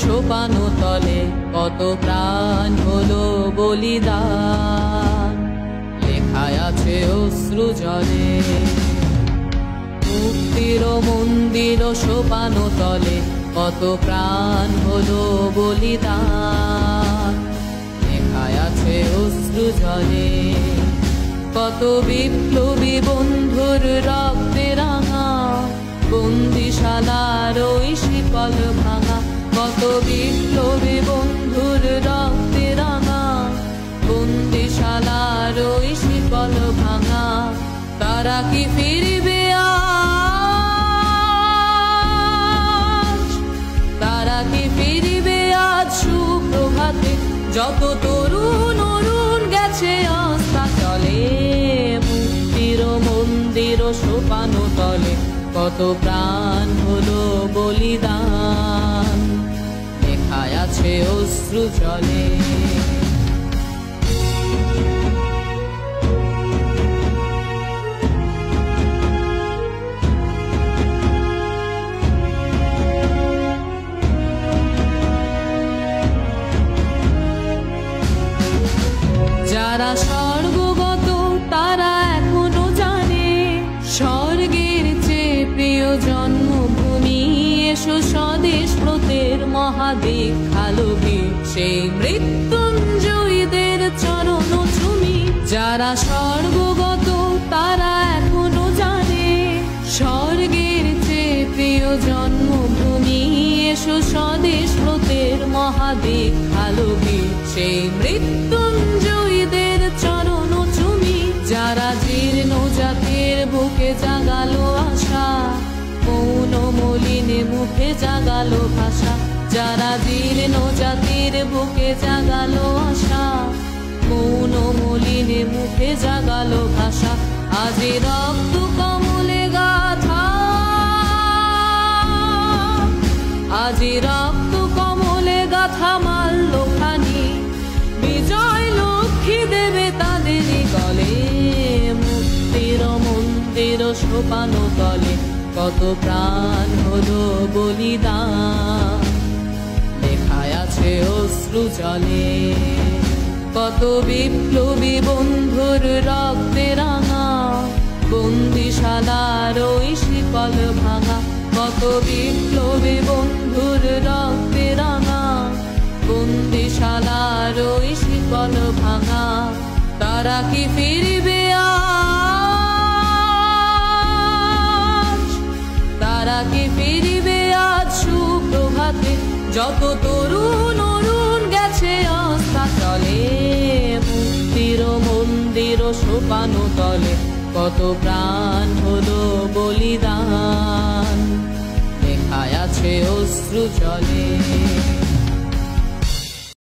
সোপানো তলে কত প্রাণ হলো বলিদান, লেখায় আছে অশ্রু জলে। মুক্তির মন্দির সোপানো তলে কত প্রাণ হলো বলিদান, লেখায় আছে অশ্রু জলে। কত বিপ্লবী বন্ধুর রক্তে রাঙা বন্দিশালার ওই শিকল ভাঙা, কত বিপ্লবী বন্ধুর রক্তে রাঙা বন্দিশালার ওই শিকল ভাঙা। তারা কি ফিরবে আজ, তারা কি ফিরবে আজ সুপ্রভাতে, যত তরুণ অরুণ গেছে আস্থা চলে। মুক্তির মন্দির সোপানো তলে কত প্রাণ হলো বলিদান, লেখায় আছে অশ্রু জলে। যারা স্বর্গগত তারা এখনো জানে স্বর্গের চেয়ে প্রিয় জন্মভূমি। এসো স্বদেশ ব্রতের মহাদীক্ষালোভী সেই মৃত্যুঞ্জয়ীদের চরণ চুমি। যারা স্বর্গগত তারা এখনো জানে স্বর্গের চেয়ে প্রিয় জন্মভূমি। এসো স্বদেশ ব্রতের মহাদীক্ষালোভী সেই মৃত্যুঞ্জয়ীদের চরণ চুমি। যারা জীর্ণ জাতির বুকে জাগালো আশা, মৌন মলিনে মুখে জাগালো ভাষা। যারা জীর্ণ জাতির বুকে জাগালো আশা, মৌন মলিনে মুখে জাগালো ভাষা। আজি রক্ত কমলে গাথা, আজি রক্ত কমলে গাথা মাল্যখানি, বিজয় লক্ষ্মী দেবে তাদেরই গলে। মুক্তির মন্দির সোপানো তলে কত প্রাণ হলো বলিদান, লেখায় আছে অশ্রু জলে। কত বিপ্লবী বন্ধুর রক্তে রাঙা বন্দিশালার ওই শিকল ভাঙা, কত বিপ্লবী বন্ধুর রক্তে রাঙা বন্দিশালার ওই শিকল ভাঙা। তারা কি ফিরবে আজ, তারা কি ফিরবে আজ সুপ্রভাতে, যত তরুণ অরুণ গেছে আস্থা চলে। মুক্তির মন্দির সোপানো তলে কত প্রাণ হলো বলিদান, লেখায় আছে অশ্রু জলে।